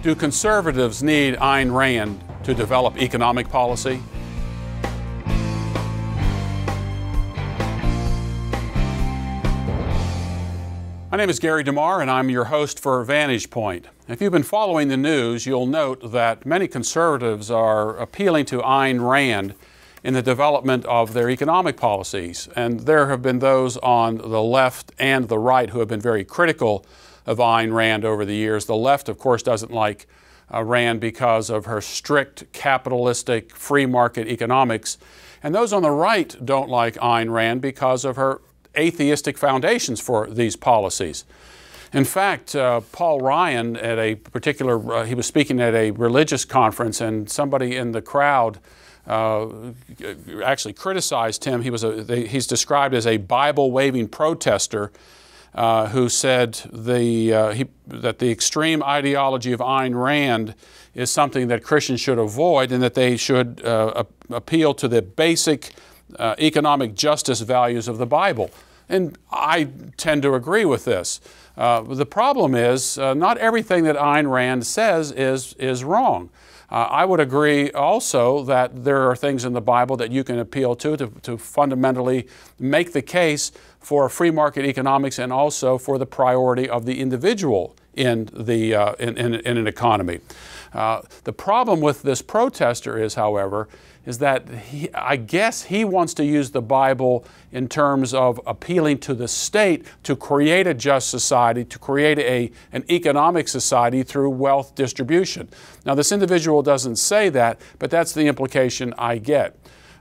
Do conservatives need Ayn Rand to develop economic policy? My name is Gary DeMar, and I'm your host for Vantage Point. If you've been following the news, you'll note that many conservatives are appealing to Ayn Rand in the development of their economic policies. And there have been those on the left and the right who have been very critical of Ayn Rand over the years. The left, of course, doesn't like Rand because of her strict capitalistic free market economics. And those on the right don't like Ayn Rand because of her atheistic foundations for these policies. In fact, Paul Ryan, at a particular, he was speaking at a religious conference, and somebody in the crowd actually criticized him. He's described as a Bible-waving protester who said that the extreme ideology of Ayn Rand is something that Christians should avoid, and that they should appeal to the basic economic justice values of the Bible. And I tend to agree with this. The problem is not everything that Ayn Rand says is wrong. I would agree also that there are things in the Bible that you can appeal to fundamentally make the case for free market economics and also for the priority of the individual in an economy. The problem with this protester is, however, is that I guess he wants to use the Bible in terms of appealing to the state to create a just society, to create an economic society through wealth distribution. Now, this individual doesn't say that, but that's the implication I get.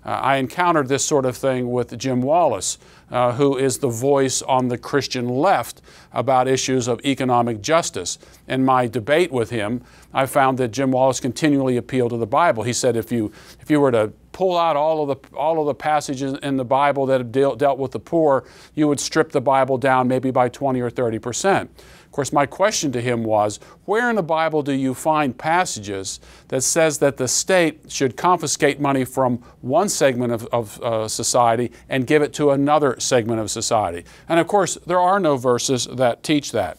I encountered this sort of thing with Jim Wallis, who is the voice on the Christian left about issues of economic justice. In my debate with him, I found that Jim Wallis continually appealed to the Bible. He said if you were to pull out all of the passages in the Bible that dealt with the poor, you would strip the Bible down maybe by 20 or 30%. Of course, my question to him was, where in the Bible do you find passages that says that the state should confiscate money from one segment of society and give it to another segment of society? And of course, there are no verses that teach that.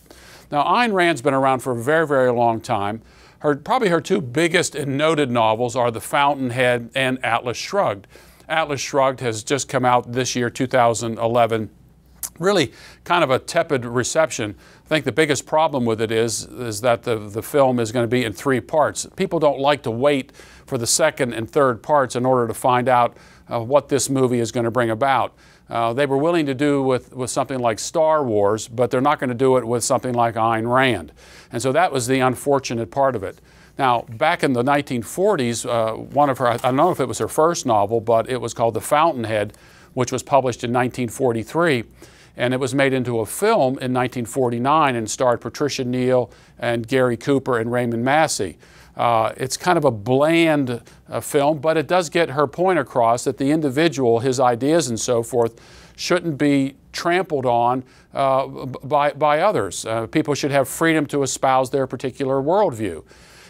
Now, Ayn Rand's been around for a very, very long time. Probably her two biggest and noted novels are The Fountainhead and Atlas Shrugged. Atlas Shrugged has just come out this year, 2011. Really kind of a tepid reception. I think the biggest problem with it is that the film is going to be in 3 parts. People don't like to wait for the second and third parts in order to find out what this movie is going to bring about. They were willing to do with something like Star Wars, but they're not going to do it with something like Ayn Rand. And so that was the unfortunate part of it. Now, back in the 1940s, one of her, I don't know if it was her first novel, but it was called The Fountainhead, which was published in 1943. And it was made into a film in 1949 and starred Patricia Neal and Gary Cooper and Raymond Massey. It's kind of a bland film, but it does get her point across that the individual, his ideas and so forth, shouldn't be trampled on by others. People should have freedom to espouse their particular worldview.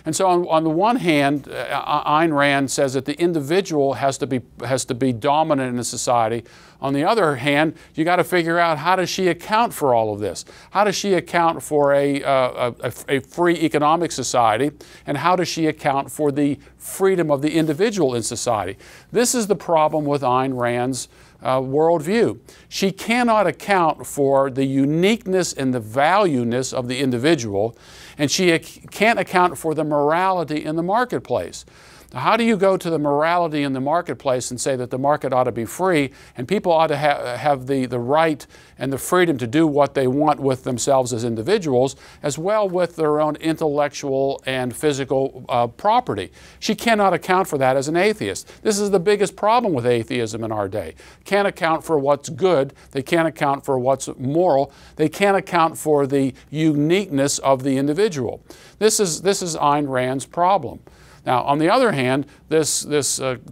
And so on the one hand, Ayn Rand says that the individual has to be dominant in the society. On the other hand, you got to figure out, how does she account for all of this? How does she account for a free economic society? And how does she account for the freedom of the individual in society? This is the problem with Ayn Rand's worldview. She cannot account for the uniqueness and the valueness of the individual, and she can't account for the morality in the marketplace. Now, how do you go to the morality in the marketplace and say that the market ought to be free and people ought to have the right and the freedom to do what they want with themselves as individuals, as well with their own intellectual and physical property? She cannot account for that as an atheist. This is the biggest problem with atheism in our day. Can't account for what's good. They can't account for what's moral. They can't account for the uniqueness of the individual. This is Ayn Rand's problem. Now, on the other hand, this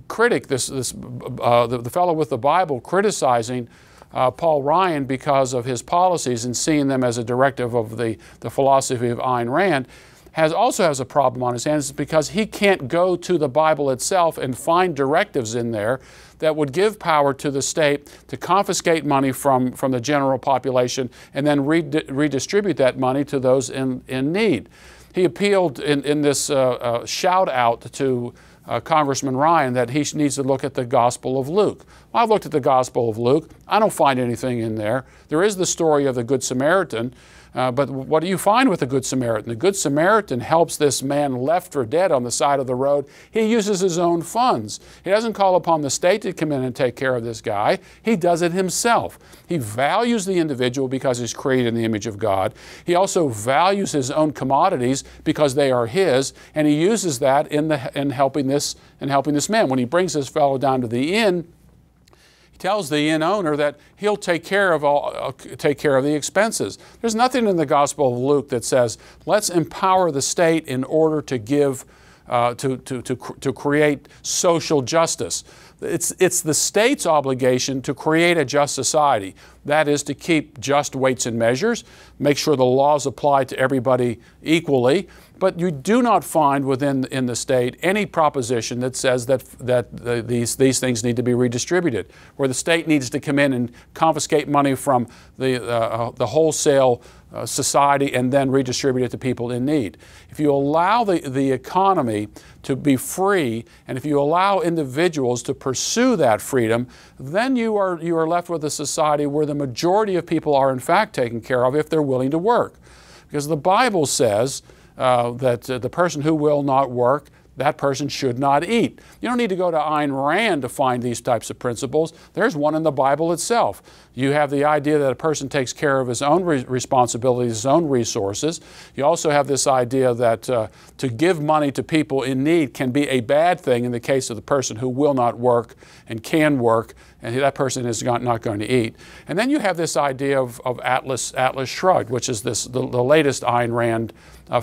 critic, the fellow with the Bible criticizing Paul Ryan because of his policies and seeing them as a directive of the philosophy of Ayn Rand, also has a problem on his hands because he can't go to the Bible itself and find directives in there that would give power to the state to confiscate money from the general population and then redistribute that money to those in need. he appealed in this shout out to Congressman Ryan that he needs to look at the Gospel of Luke. Well, I've looked at the Gospel of Luke. I don't find anything in there. There is the story of the Good Samaritan, but what do you find with the Good Samaritan? The Good Samaritan helps this man left for dead on the side of the road. He uses his own funds. He doesn't call upon the state to come in and take care of this guy. He does it himself. He values the individual because he's created in the image of God. He also values his own commodities because they are his, and he uses that in helping this man. When he brings this fellow down to the inn, he tells the inn owner that he'll take care of the expenses. There's nothing in the Gospel of Luke that says, let's empower the state in order to give, to create social justice. It's the state's obligation to create a just society. That is to keep just weights and measures, make sure the laws apply to everybody equally. But you do not find in the state any proposition that says that these things need to be redistributed, where the state needs to come in and confiscate money from the wholesale society and then redistribute it to people in need. If you allow the economy to be free, and if you allow individuals to pursue that freedom, then you are left with a society where the majority of people are in fact taken care of if they're willing to work. Because the Bible says that the person who will not work, that person should not eat. You don't need to go to Ayn Rand to find these types of principles. There's one in the Bible itself. You have the idea that a person takes care of his own responsibilities, his own resources. You also have this idea that to give money to people in need can be a bad thing in the case of the person who will not work and can work, and that person is not going to eat. And then you have this idea of Atlas Shrugged, which is the latest Ayn Rand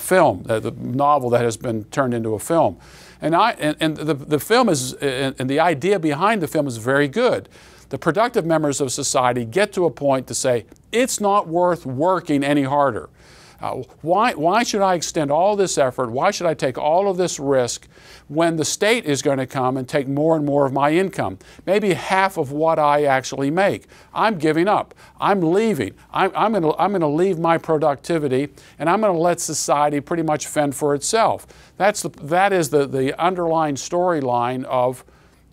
film, the novel that has been turned into a film. And the film is, and the idea behind the film is very good. The productive members of society get to a point to say, it's not worth working any harder. Why should I extend all this effort? Why should I take all of this risk when the state is going to come and take more and more of my income? Maybe half of what I actually make. I'm giving up. I'm leaving. I'm going to leave my productivity, and I'm going to let society pretty much fend for itself. That is the underlying storyline of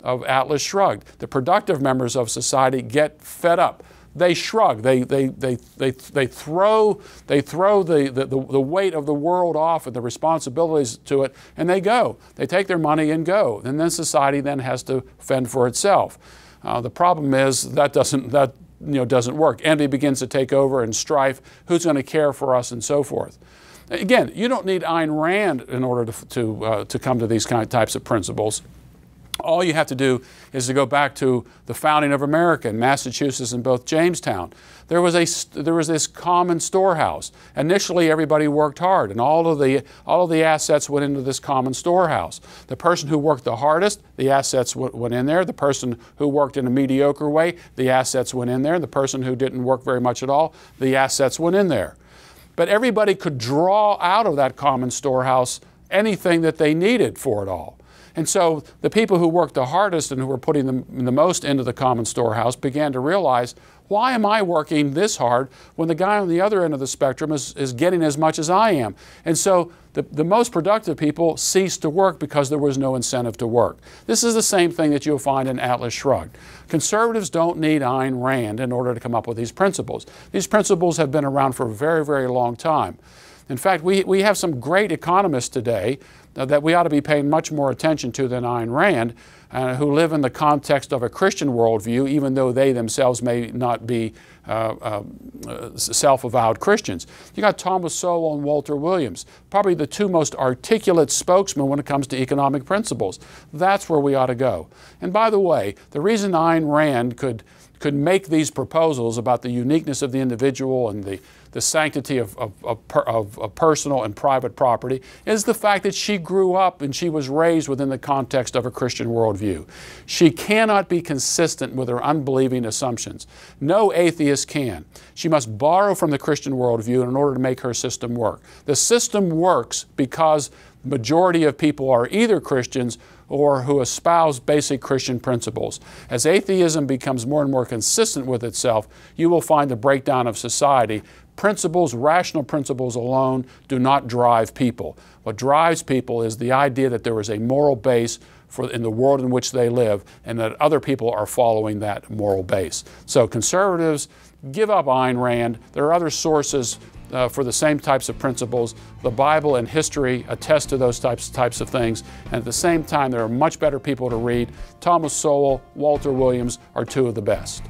Atlas Shrugged. The productive members of society get fed up. They shrug. They throw the weight of the world off and the responsibilities to it, and they go. They take their money and go. And then society then has to fend for itself. The problem is that doesn't work. Envy begins to take over and strife. Who's going to care for us and so forth. Again, you don't need Ayn Rand in order to come to these types of principles. All you have to do is to go back to the founding of America in Massachusetts and both Jamestown. There was this common storehouse. Initially, everybody worked hard, and all of the assets went into this common storehouse. The person who worked the hardest, the assets went in there. The person who worked in a mediocre way, the assets went in there. The person who didn't work very much at all, the assets went in there. But everybody could draw out of that common storehouse anything that they needed for it all. And so the people who worked the hardest and who were putting the most into the common storehouse began to realize, why am I working this hard when the guy on the other end of the spectrum is getting as much as I am? And so the most productive people ceased to work because there was no incentive to work. This is the same thing that you'll find in Atlas Shrugged. Conservatives don't need Ayn Rand in order to come up with these principles. These principles have been around for a very, very long time. In fact, we have some great economists today that we ought to be paying much more attention to than Ayn Rand, who live in the context of a Christian worldview, even though they themselves may not be self-avowed Christians. You got Thomas Sowell and Walter Williams, probably the two most articulate spokesmen when it comes to economic principles. That's where we ought to go. And by the way, the reason Ayn Rand could make these proposals about the uniqueness of the individual and the sanctity of personal and private property is the fact that she grew up and she was raised within the context of a Christian worldview. She cannot be consistent with her unbelieving assumptions. No atheist can. She must borrow from the Christian worldview in order to make her system work. The system works because the majority of people are either Christians or who espouse basic Christian principles. As atheism becomes more and more consistent with itself, you will find the breakdown of society. Principles, rational principles alone, do not drive people. What drives people is the idea that there is a moral base in the world in which they live, and that other people are following that moral base. So conservatives, give up Ayn Rand. There are other sources for the same types of principles. The Bible and history attest to those types of things, and at the same time, there are much better people to read. Thomas Sowell, Walter Williams are two of the best.